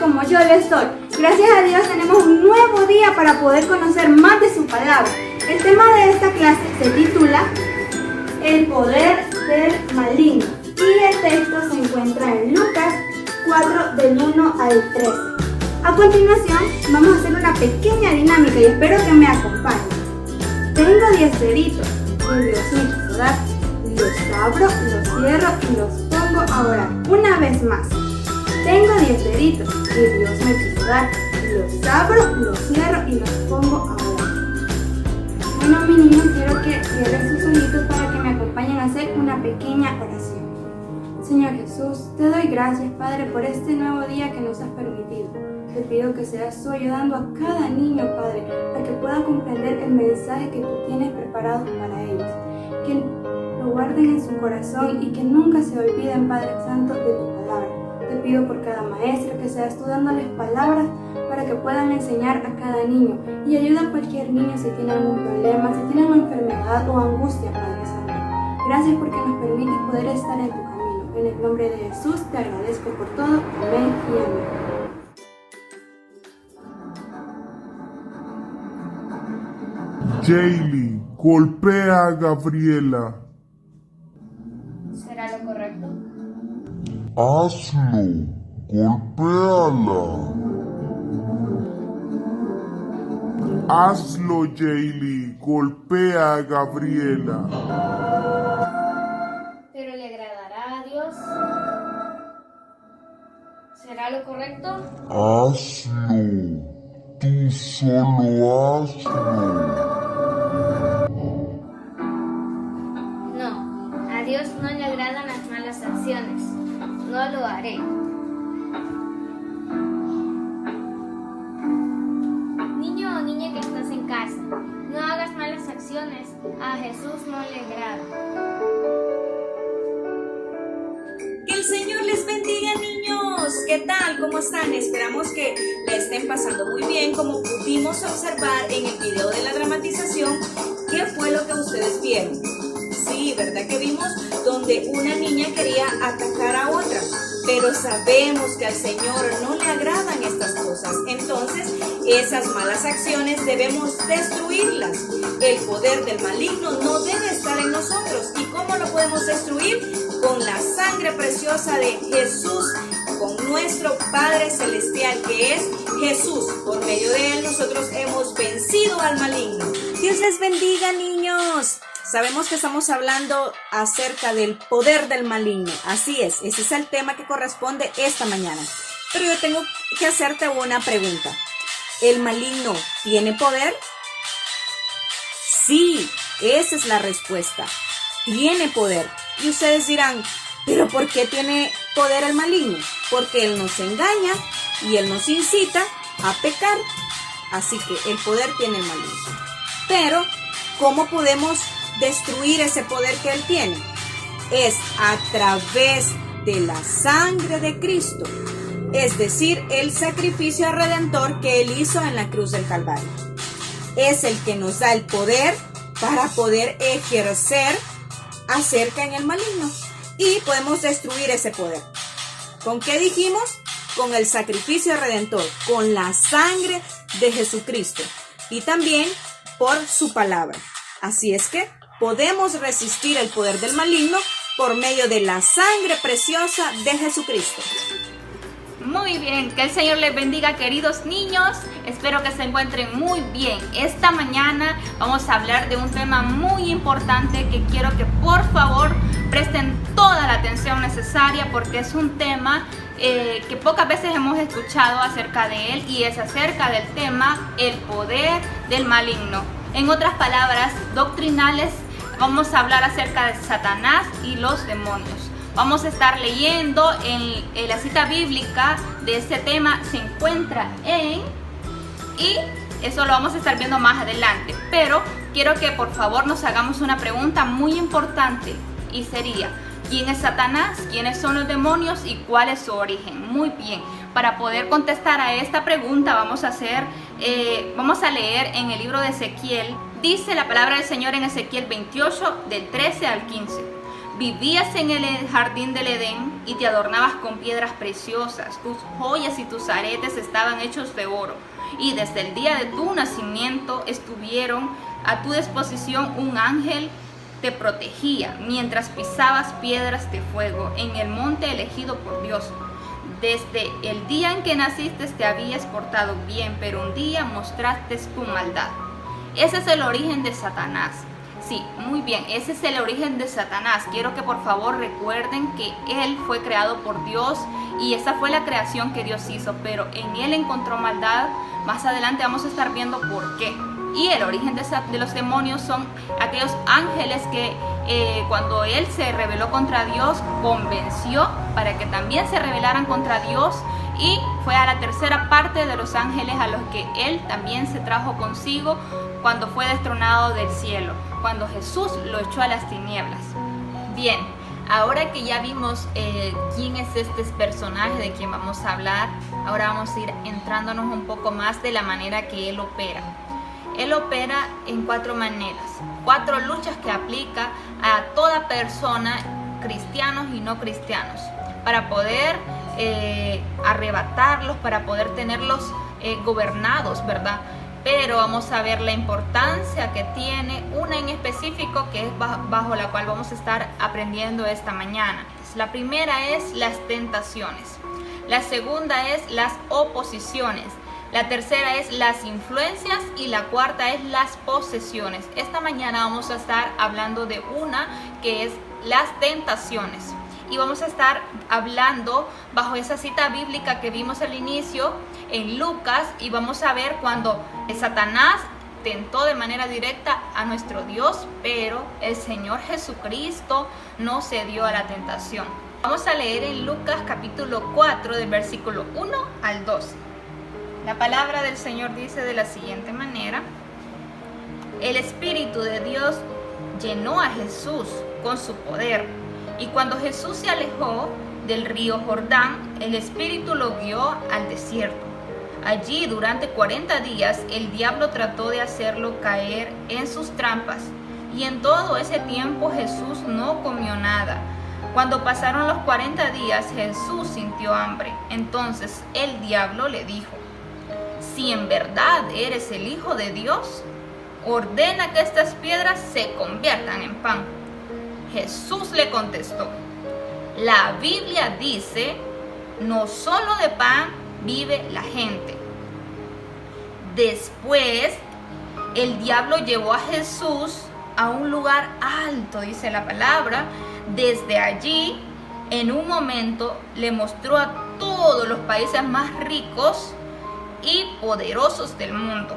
como yo lo estoy. Gracias a Dios tenemos un nuevo día para poder conocer más de su palabra. El tema de esta clase se titula El poder del maligno y el texto se encuentra en Lucas 4 del 1 al 13. A continuación vamos a hacer una pequeña dinámica y espero que me acompañen. Tengo 10 deditos y Dios me quiso dar. Los abro, los cierro y los pongo a orar. Una vez más. Tengo 10 deditos y Dios me quiso dar. Los abro, los cierro y los pongo a orar. Bueno, mi niños, quiero que cierren sus ojitos para que me acompañen a hacer una pequeña oración. Señor Jesús, te doy gracias, Padre, por este nuevo día que nos has permitido. Te pido que seas tú ayudando a cada niño, Padre, a que pueda comprender el mensaje que tú tienes preparado para ellos. Que lo guarden en su corazón y que nunca se olviden, Padre Santo, de tu palabra. Te pido por cada maestra que seas tú dándoles palabras para que puedan enseñar a cada niño y ayuda a cualquier niño si tiene algún problema, si tiene una enfermedad o angustia, Padre Santo. Gracias porque nos permites poder estar en tu camino. En el nombre de Jesús te agradezco por todo. Amén y amén. Jaylee, golpea a Gabriela. ¿Será lo correcto? Hazlo, golpéala. Hazlo, Jaylee, golpea a Gabriela. ¿Pero le agradará a Dios? ¿Será lo correcto? Hazlo, tú solo hazlo. No, a Dios no le agradan las malas acciones. No lo haré. Niño o niña que estás en casa, no hagas malas acciones. A Jesús no le agrada. Que el Señor les bendiga, niños. ¿Qué tal? ¿Cómo están? Esperamos que la estén pasando muy bien. Como pudimos observar en el video de la dramatización, ¿qué fue lo que ustedes vieron? Sí, ¿verdad que vimos? Donde una niña quería atacar a otra. Pero sabemos que al Señor no le agradan estas cosas. Entonces, esas malas acciones debemos destruirlas. El poder del maligno no debe estar en nosotros. ¿Y cómo lo podemos destruir? Con la sangre preciosa de Jesús, con nuestro Padre Celestial, que es Jesús. Por medio de Él nosotros hemos vencido al maligno. Dios les bendiga, niños. Sabemos que estamos hablando acerca del poder del maligno. Así es, ese es el tema que corresponde esta mañana. Pero yo tengo que hacerte una pregunta. ¿El maligno tiene poder? Sí, esa es la respuesta. Tiene poder. Y ustedes dirán, ¿pero por qué tiene poder el maligno? Porque él nos engaña y él nos incita a pecar. Así que el poder tiene el maligno. Pero, ¿cómo podemos destruir ese poder que él tiene? Es a través de la sangre de Cristo, es decir, el sacrificio redentor que él hizo en la cruz del Calvario. Es el que nos da el poder para poder ejercer acerca en el maligno y podemos destruir ese poder. ¿Con qué dijimos? Con el sacrificio redentor, con la sangre de Jesucristo y también por su palabra. Así es que podemos resistir el poder del maligno por medio de la sangre preciosa de Jesucristo. Muy bien, que el Señor les bendiga, queridos niños. Espero que se encuentren muy bien. Esta mañana vamos a hablar de un tema muy importante que quiero que por favor presten toda la atención necesaria, porque es un tema que pocas veces hemos escuchado acerca de él, y es acerca del tema el poder del maligno. En otras palabras doctrinales, vamos a hablar acerca de Satanás y los demonios. Vamos a estar leyendo en la cita bíblica de este tema, se encuentra y eso lo vamos a estar viendo más adelante. Pero quiero que por favor nos hagamos una pregunta muy importante, y sería: ¿quién es Satanás? ¿Quiénes son los demonios? ¿Y cuál es su origen? Muy bien, para poder contestar a esta pregunta vamos a leer en el libro de Ezequiel. Dice la palabra del Señor en Ezequiel 28, del 13 al 15. Vivías en el jardín del Edén y te adornabas con piedras preciosas. Tus joyas y tus aretes estaban hechos de oro. Y desde el día de tu nacimiento estuvieron a tu disposición un ángel te protegía mientras pisabas piedras de fuego en el monte elegido por Dios. Desde el día en que naciste te habías portado bien, pero un día mostraste tu maldad. Ese es el origen de Satanás. Sí, muy bien, ese es el origen de Satanás. Quiero que por favor recuerden que él fue creado por Dios y esa fue la creación que Dios hizo, pero en él encontró maldad. Más adelante vamos a estar viendo por qué. Y el origen de los demonios son aquellos ángeles que cuando él se rebeló contra Dios, convenció para que también se rebelaran contra Dios, y fue a la tercera parte de los ángeles a los que él también se trajo consigo cuando fue destronado del cielo, cuando Jesús lo echó a las tinieblas. Bien, ahora que ya vimos quién es este personaje de quien vamos a hablar, ahora vamos a ir entrándonos un poco más de la manera que él opera. Él opera en 4 maneras, 4 luchas que aplica a toda persona, cristianos y no cristianos, para poder arrebatarlos, para poder tenerlos gobernados, ¿verdad? Pero vamos a ver la importancia que tiene una en específico, que es bajo la cual vamos a estar aprendiendo esta mañana. La primera es las tentaciones, la segunda es las oposiciones, la tercera es las influencias y la cuarta es las posesiones. Esta mañana vamos a estar hablando de una que es las tentaciones. Y vamos a estar hablando bajo esa cita bíblica que vimos al inicio en Lucas, y vamos a ver cuando Satanás tentó de manera directa a nuestro Dios, pero el Señor Jesucristo no cedió a la tentación. Vamos a leer en Lucas capítulo 4 del versículo 1 al 12. La palabra del Señor dice de la siguiente manera: el Espíritu de Dios llenó a Jesús con su poder, y cuando Jesús se alejó del río Jordán, el Espíritu lo guió al desierto. Allí durante 40 días el diablo trató de hacerlo caer en sus trampas, y en todo ese tiempo Jesús no comió nada. Cuando pasaron los 40 días, Jesús sintió hambre. Entonces el diablo le dijo: si en verdad eres el Hijo de Dios, ordena que estas piedras se conviertan en pan. Jesús le contestó: la Biblia dice, no solo de pan vive la gente. Después, el diablo llevó a Jesús a un lugar alto, dice la palabra. Desde allí, en un momento, le mostró a todos los países más ricos y poderosos del mundo,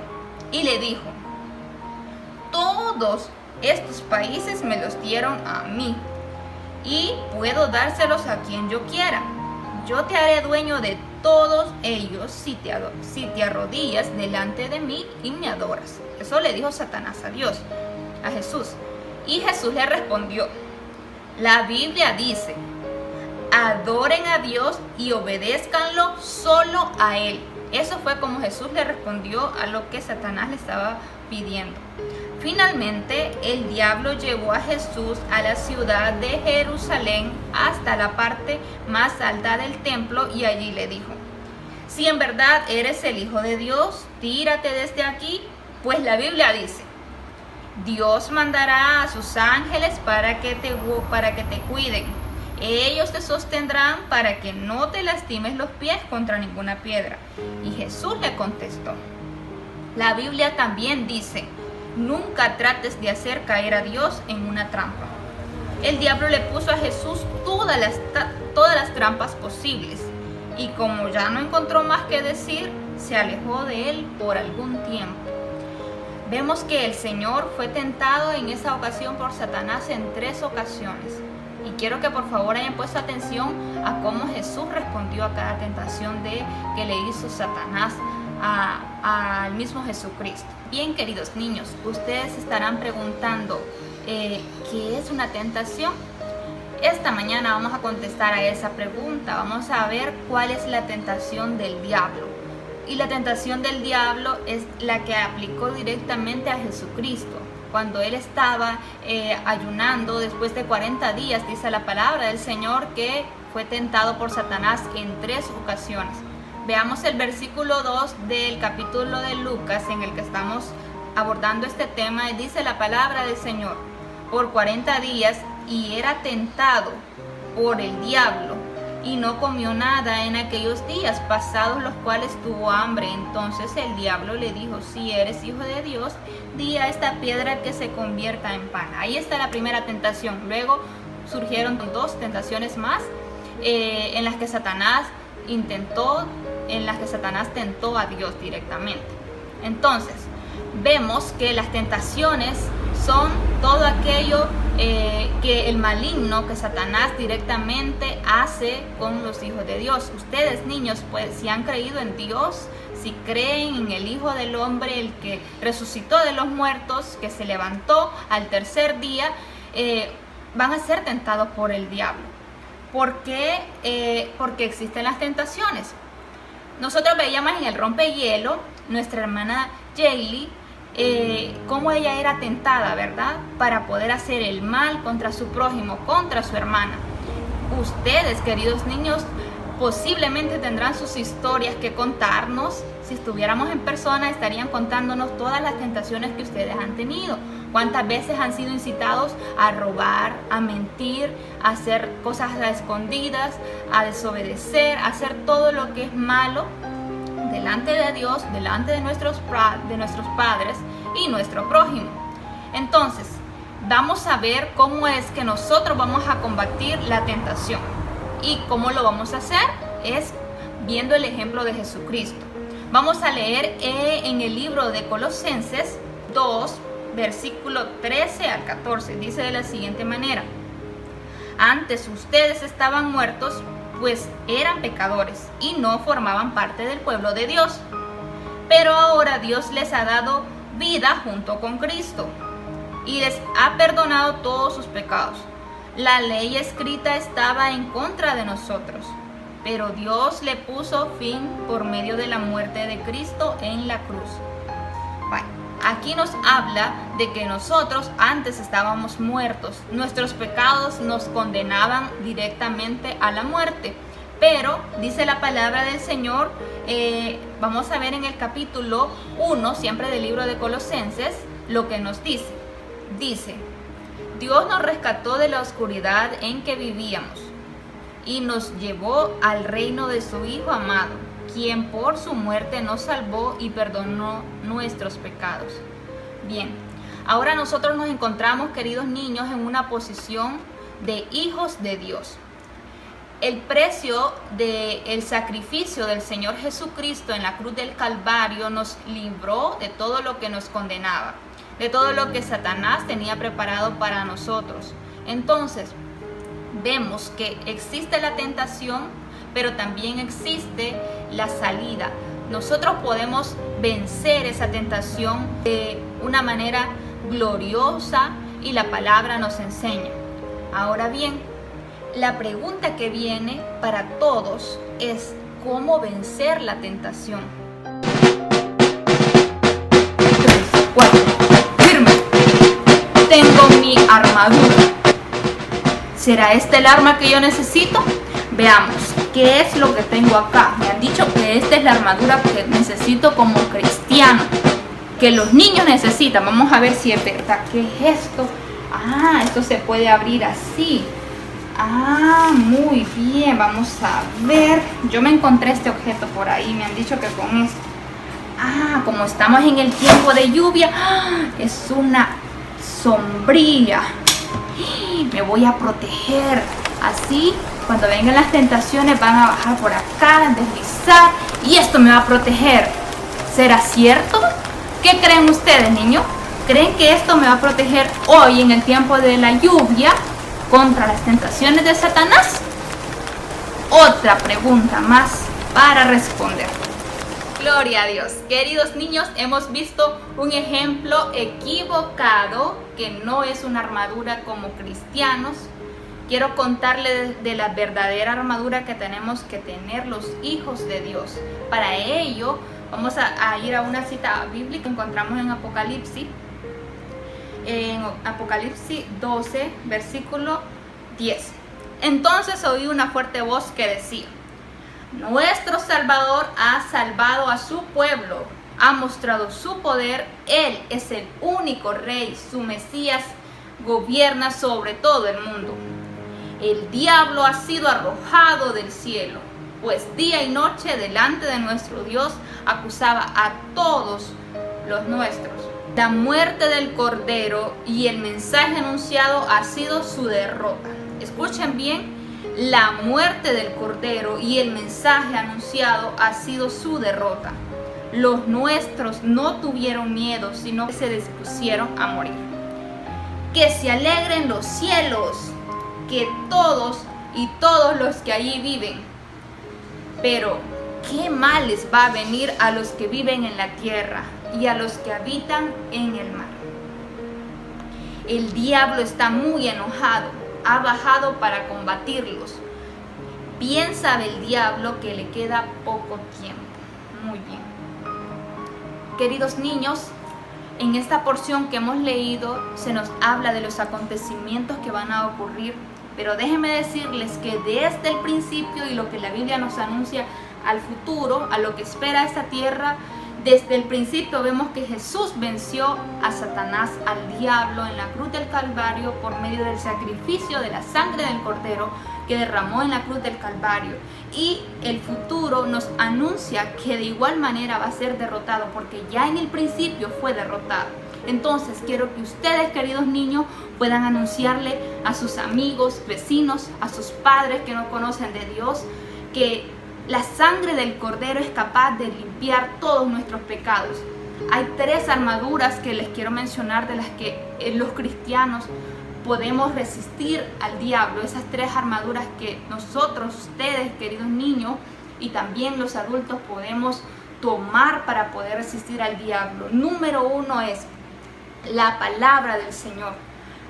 y le dijo: todos estos países me los dieron a mí, y puedo dárselos a quien yo quiera. Yo te haré dueño de todos ellos si te arrodillas delante de mí y me adoras. Eso le dijo Satanás a Dios, a Jesús. Y Jesús le respondió: la Biblia dice, adoren a Dios y obedézcanlo solo a Él. Eso fue como Jesús le respondió a lo que Satanás le estaba pidiendo. Finalmente, el diablo llevó a Jesús a la ciudad de Jerusalén hasta la parte más alta del templo, y allí le dijo: si en verdad eres el Hijo de Dios, tírate desde aquí, pues la Biblia dice, Dios mandará a sus ángeles para que te cuiden. Ellos te sostendrán para que no te lastimes los pies contra ninguna piedra. Y Jesús le contestó: la Biblia también dice, nunca trates de hacer caer a Dios en una trampa. El diablo le puso a Jesús todas las trampas posibles, y como ya no encontró más que decir, se alejó de él por algún tiempo. Vemos que el Señor fue tentado en esa ocasión por Satanás en 3 ocasiones. Y quiero que por favor hayan puesto atención a cómo Jesús respondió a cada tentación que le hizo Satanás al mismo Jesucristo. Bien, queridos niños, ustedes estarán preguntando, ¿qué es una tentación? Esta mañana vamos a contestar a esa pregunta. Vamos a ver cuál es la tentación del diablo. Y la tentación del diablo es la que aplicó directamente a Jesucristo. Cuando él estaba ayunando después de 40 días, dice la palabra del Señor que fue tentado por Satanás en 3 ocasiones. Veamos el versículo 2 del capítulo de Lucas en el que estamos abordando este tema. Y dice la palabra del Señor: por 40 días y era tentado por el diablo, y no comió nada en aquellos días, pasados los cuales tuvo hambre. Entonces el diablo le dijo: si eres hijo de Dios, di a esta piedra que se convierta en pan. Ahí está la primera tentación. Luego surgieron 2 tentaciones más en las que Satanás tentó a Dios directamente. Entonces vemos que las tentaciones son todo aquello que el maligno, que Satanás directamente hace con los hijos de Dios. Ustedes, niños, pues si han creído en Dios, si creen en el Hijo del Hombre, el que resucitó de los muertos, que se levantó al tercer día, van a ser tentados por el diablo. ¿Por qué? Porque existen las tentaciones. Nosotros veíamos en el rompehielo, nuestra hermana Jaylee, cómo ella era tentada, ¿verdad? Para poder hacer el mal contra su prójimo, contra su hermana. Ustedes, queridos niños, posiblemente tendrán sus historias que contarnos. Si estuviéramos en persona, estarían contándonos todas las tentaciones que ustedes han tenido. Cuántas veces han sido incitados a robar, a mentir, a hacer cosas a escondidas, a desobedecer, a hacer todo lo que es malo delante de Dios, delante de nuestros padres y nuestro prójimo. Entonces, vamos a ver cómo es que nosotros vamos a combatir la tentación. ¿Y cómo lo vamos a hacer? Es viendo el ejemplo de Jesucristo. Vamos a leer en el libro de Colosenses 2, versículo 13 al 14. Dice de la siguiente manera: antes ustedes estaban muertos, pues eran pecadores y no formaban parte del pueblo de Dios. Pero ahora Dios les ha dado vida junto con Cristo y les ha perdonado todos sus pecados. La ley escrita estaba en contra de nosotros, pero Dios le puso fin por medio de la muerte de Cristo en la cruz. Bueno, aquí nos habla de que nosotros antes estábamos muertos. Nuestros pecados nos condenaban directamente a la muerte. Pero dice la palabra del Señor, vamos a ver en el capítulo 1, siempre del libro de Colosenses, lo que nos dice. Dice: Dios nos rescató de la oscuridad en que vivíamos y nos llevó al reino de su Hijo amado, quien por su muerte nos salvó y perdonó nuestros pecados. Bien, ahora nosotros nos encontramos, queridos niños, en una posición de hijos de Dios. El precio del sacrificio del Señor Jesucristo en la cruz del Calvario nos libró de todo lo que nos condenaba, de todo lo que Satanás tenía preparado para nosotros. Entonces, vemos que existe la tentación, pero también existe la salida. Nosotros podemos vencer esa tentación de una manera gloriosa y la palabra nos enseña. Ahora bien, la pregunta que viene para todos es: ¿cómo vencer la tentación? 3, 4, firme. Tengo mi armadura. ¿Será esta el arma que yo necesito? Veamos, ¿qué es lo que tengo acá? Me han dicho que esta es la armadura que necesito como cristiano, que los niños necesitan. Vamos a ver si es verdad. ¿Qué es esto? Ah, esto se puede abrir así. Ah, muy bien, vamos a ver. Yo me encontré este objeto por ahí, me han dicho que con esto. Ah, como estamos en el tiempo de lluvia, es una sombrilla. Me voy a proteger. Así, cuando vengan las tentaciones van a bajar por acá, a deslizar, y esto me va a proteger. ¿Será cierto? ¿Qué creen ustedes, niños? ¿Creen que esto me va a proteger hoy en el tiempo de la lluvia contra las tentaciones de Satanás? Otra pregunta más para responder. Gloria a Dios. Queridos niños, hemos visto un ejemplo equivocado, que no es una armadura como cristianos. Quiero contarles de la verdadera armadura que tenemos que tener los hijos de Dios. Para ello, vamos a ir a una cita bíblica que encontramos en Apocalipsis. En Apocalipsis 12, versículo 10. Entonces oí una fuerte voz que decía: nuestro Salvador ha salvado a su pueblo, ha mostrado su poder, Él es el único Rey, su Mesías gobierna sobre todo el mundo. El diablo ha sido arrojado del cielo, pues día y noche delante de nuestro Dios acusaba a todos los nuestros. La muerte del Cordero y el mensaje anunciado ha sido su derrota. Escuchen bien, la muerte del Cordero y el mensaje anunciado ha sido su derrota. Los nuestros no tuvieron miedo, sino que se dispusieron a morir. Que se alegren los cielos, que todos los que allí viven. Pero, ¿qué mal les va a venir a los que viven en la tierra y a los que habitan en el mar? El diablo está muy enojado, ha bajado para combatirlos. Bien sabe el diablo que le queda poco tiempo. Muy bien. Queridos niños, en esta porción que hemos leído se nos habla de los acontecimientos que van a ocurrir, pero déjenme decirles que desde el principio y lo que la Biblia nos anuncia al futuro, a lo que espera esta tierra, desde el principio vemos que Jesús venció a Satanás, al diablo, en la cruz del Calvario por medio del sacrificio de la sangre del Cordero que derramó en la cruz del Calvario. Y el futuro nos anuncia que de igual manera va a ser derrotado, porque ya en el principio fue derrotado. Entonces quiero que ustedes, queridos niños, puedan anunciarle a sus amigos, vecinos, a sus padres que no conocen de Dios, que la sangre del Cordero es capaz de limpiar todos nuestros pecados. Hay 3 armaduras que les quiero mencionar de las que los cristianos podemos resistir al diablo. Esas 3 armaduras que nosotros, ustedes, queridos niños, y también los adultos podemos tomar para poder resistir al diablo. Número 1 es la palabra del Señor.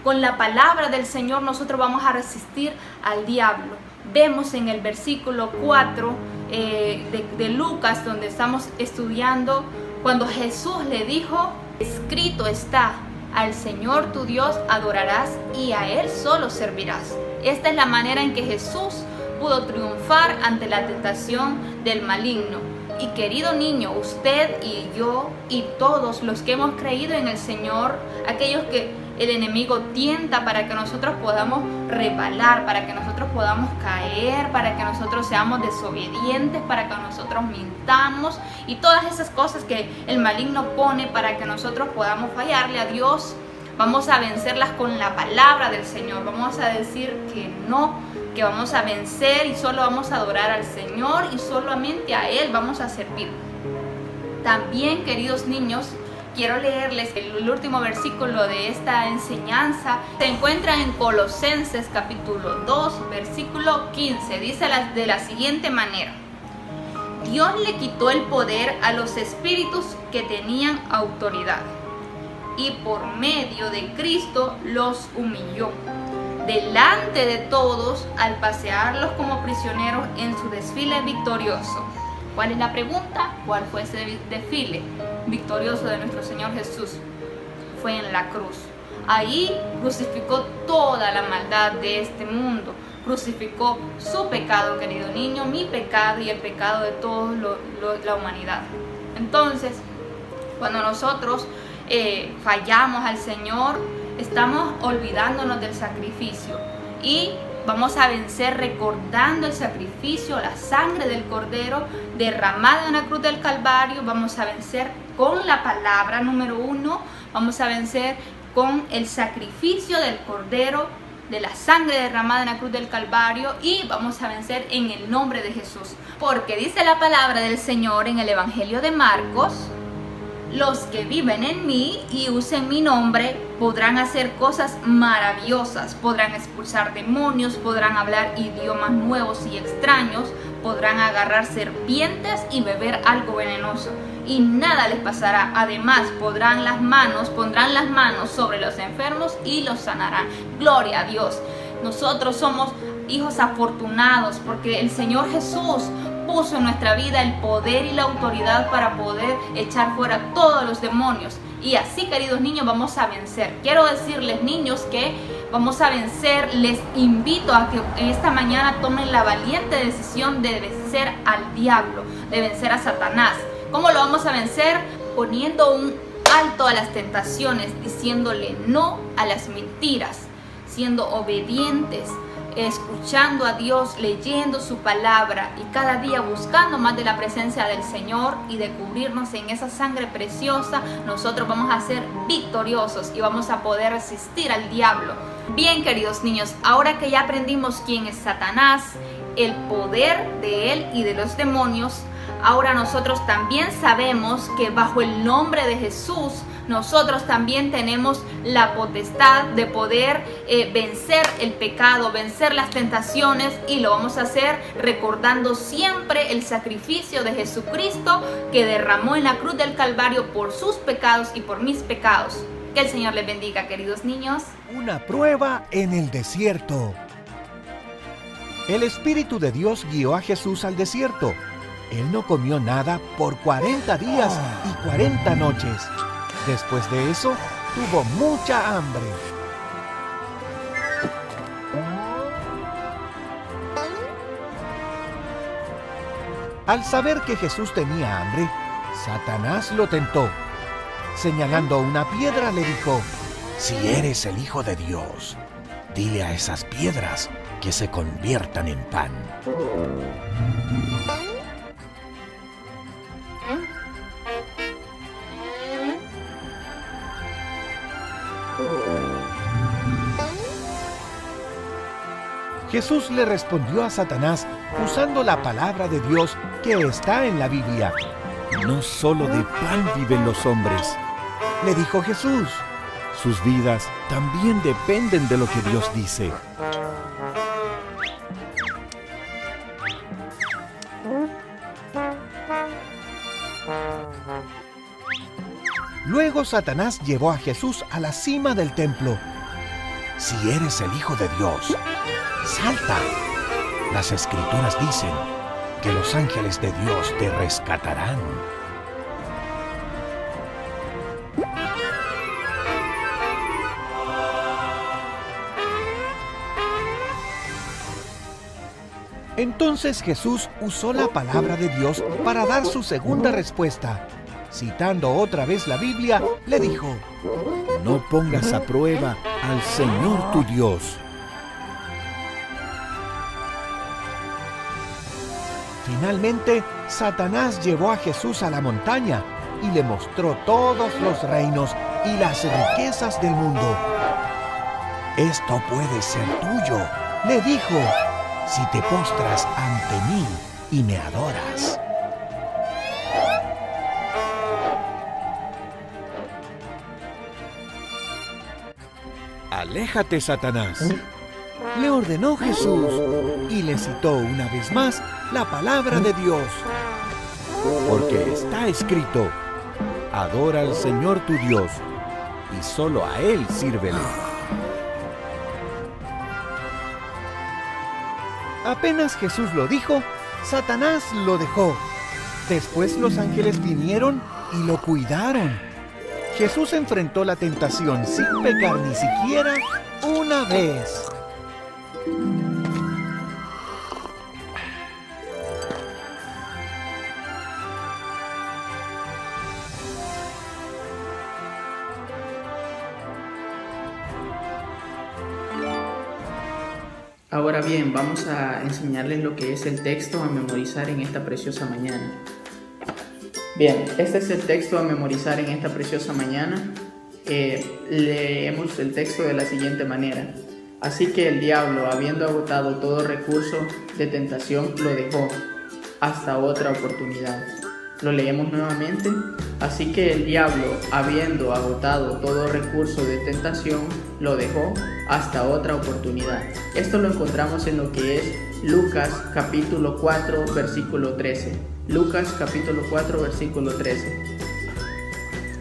Con la palabra del Señor nosotros vamos a resistir al diablo. Vemos en el versículo 4 de Lucas, donde estamos estudiando, cuando Jesús le dijo: escrito está, al Señor tu Dios adorarás y a Él solo servirás. Esta es la manera en que Jesús pudo triunfar ante la tentación del maligno. Y querido niño, usted y yo y todos los que hemos creído en el Señor, aquellos que el enemigo tienta para que nosotros podamos resbalar, para que nosotros podamos caer, para que nosotros seamos desobedientes, para que nosotros mintamos y todas esas cosas que el maligno pone para que nosotros podamos fallarle a Dios. Vamos a vencerlas con la palabra del Señor. Vamos a decir que no, que vamos a vencer y solo vamos a adorar al Señor y solamente a Él vamos a servir. También, queridos niños, quiero leerles el último versículo de esta enseñanza. Se encuentra en Colosenses capítulo 2, versículo 15. Dice de la siguiente manera: Dios le quitó el poder a los espíritus que tenían autoridad y por medio de Cristo los humilló delante de todos al pasearlos como prisioneros en su desfile victorioso. ¿Cuál es la pregunta? ¿Cuál fue ese desfile victorioso de nuestro Señor Jesús? Fue en la cruz. Ahí crucificó toda la maldad de este mundo. Crucificó su pecado, querido niño, mi pecado y el pecado de toda la humanidad. Entonces, cuando nosotros fallamos al Señor, estamos olvidándonos del sacrificio y vamos a vencer recordando el sacrificio, la sangre del Cordero derramada en la cruz del Calvario. Vamos a vencer con la palabra, número 1. Vamos a vencer con el sacrificio del Cordero, de la sangre derramada en la cruz del Calvario, y vamos a vencer en el nombre de Jesús. Porque dice la palabra del Señor en el Evangelio de Marcos: los que viven en mí y usen mi nombre podrán hacer cosas maravillosas, podrán expulsar demonios, podrán hablar idiomas nuevos y extraños, podrán agarrar serpientes y beber algo venenoso, y nada les pasará. Además, pondrán las manos sobre los enfermos y los sanarán. Gloria a Dios. Nosotros somos hijos afortunados porque el Señor Jesús puso en nuestra vida el poder y la autoridad para poder echar fuera todos los demonios. Y así, queridos niños, vamos a vencer. Quiero decirles, niños, que vamos a vencer. Les invito a que esta mañana tomen la valiente decisión de vencer al diablo, de vencer a Satanás. ¿Cómo lo vamos a vencer? Poniendo un alto a las tentaciones, diciéndole no a las mentiras, siendo obedientes, escuchando a Dios, leyendo su palabra y cada día buscando más de la presencia del Señor y de cubrirnos en esa sangre preciosa. Nosotros vamos a ser victoriosos y vamos a poder resistir al diablo. Bien, queridos niños, ahora que ya aprendimos quién es Satanás, el poder de él y de los demonios, ahora nosotros también sabemos que bajo el nombre de Jesús nosotros también tenemos la potestad de poder vencer el pecado, vencer las tentaciones, y lo vamos a hacer recordando siempre el sacrificio de Jesucristo que derramó en la cruz del Calvario por sus pecados y por mis pecados. Que el Señor les bendiga, queridos niños. Una prueba en el desierto. El Espíritu de Dios guió a Jesús al desierto. Él no comió nada por 40 días y 40 noches. Después de eso, tuvo mucha hambre. Al saber que Jesús tenía hambre, Satanás lo tentó. Señalando una piedra, le dijo: «Si eres el Hijo de Dios, dile a esas piedras que se conviertan en pan». Jesús le respondió a Satanás usando la palabra de Dios que está en la Biblia. «No solo de pan viven los hombres», le dijo Jesús. «Sus vidas también dependen de lo que Dios dice». Luego Satanás llevó a Jesús a la cima del templo. «Si eres el Hijo de Dios, salta. Las Escrituras dicen que los ángeles de Dios te rescatarán». Entonces Jesús usó la palabra de Dios para dar su segunda respuesta. Citando otra vez la Biblia, le dijo: «No pongas a prueba al Señor tu Dios». Finalmente, Satanás llevó a Jesús a la montaña y le mostró todos los reinos y las riquezas del mundo. «Esto puede ser tuyo», le dijo, «si te postras ante mí y me adoras». «Aléjate, Satanás», le ordenó Jesús, y le citó una vez más la palabra de Dios. Porque está escrito: «Adora al Señor tu Dios, y solo a Él sírvele». Apenas Jesús lo dijo, Satanás lo dejó. Después los ángeles vinieron y lo cuidaron. Jesús enfrentó la tentación sin pecar ni siquiera una vez. Ahora bien, vamos a enseñarles lo que es el texto a memorizar en esta preciosa mañana. Bien, este es el texto a memorizar en esta preciosa mañana. Leemos el texto de la siguiente manera. Así que el diablo, habiendo agotado todo recurso de tentación, lo dejó hasta otra oportunidad. Lo leemos nuevamente. Así que el diablo, habiendo agotado todo recurso de tentación, lo dejó hasta otra oportunidad. Esto lo encontramos en lo que es Lucas capítulo 4, versículo 13. Lucas capítulo 4, versículo 13.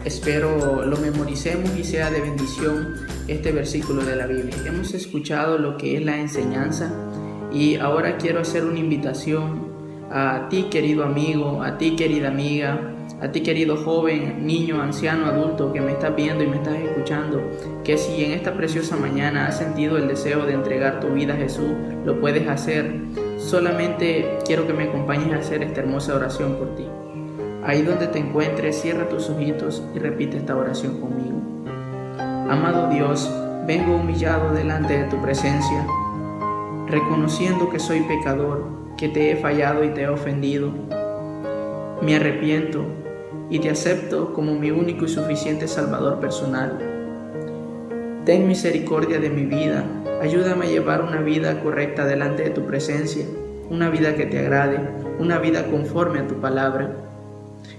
Espero lo memoricemos y sea de bendición este versículo de la Biblia. Hemos escuchado lo que es la enseñanza y ahora quiero hacer una invitación a ti, querido amigo, a ti, querida amiga, A ti, querido joven, niño, anciano, adulto que me estás viendo y me estás escuchando, que si en esta preciosa mañana has sentido el deseo de entregar tu vida a Jesús, lo puedes hacer. Solamente quiero que me acompañes a hacer esta hermosa oración por ti. Ahí donde te encuentres, cierra tus ojitos y repite esta oración conmigo. Amado Dios, vengo humillado delante de tu presencia, reconociendo que soy pecador, que te he fallado y te he ofendido. Me arrepiento y te acepto como mi único y suficiente Salvador personal. Ten misericordia de mi vida, ayúdame a llevar una vida correcta delante de tu presencia, una vida que te agrade, una vida conforme a tu palabra.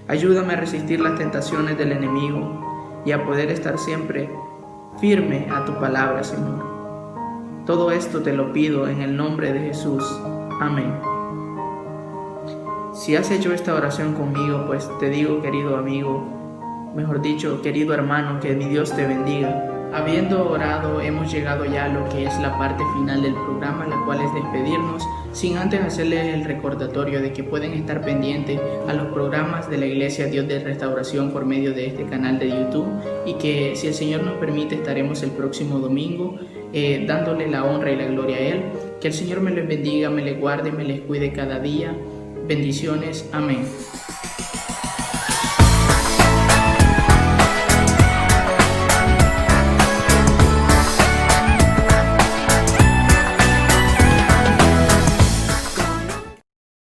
Ayúdame a resistir las tentaciones del enemigo y a poder estar siempre firme a tu palabra, Señor. Todo esto te lo pido en el nombre de Jesús. Amén. Si has hecho esta oración conmigo, pues te digo, querido amigo, mejor dicho, querido hermano, que mi Dios te bendiga. Habiendo orado, hemos llegado ya a lo que es la parte final del programa, la cual es despedirnos, sin antes hacerles el recordatorio de que pueden estar pendientes a los programas de la Iglesia Dios de Restauración por medio de este canal de YouTube, y que, si el Señor nos permite, estaremos el próximo domingo dándole la honra y la gloria a Él. Que el Señor me les bendiga, me les guarde, me les cuide cada día. Bendiciones. Amén.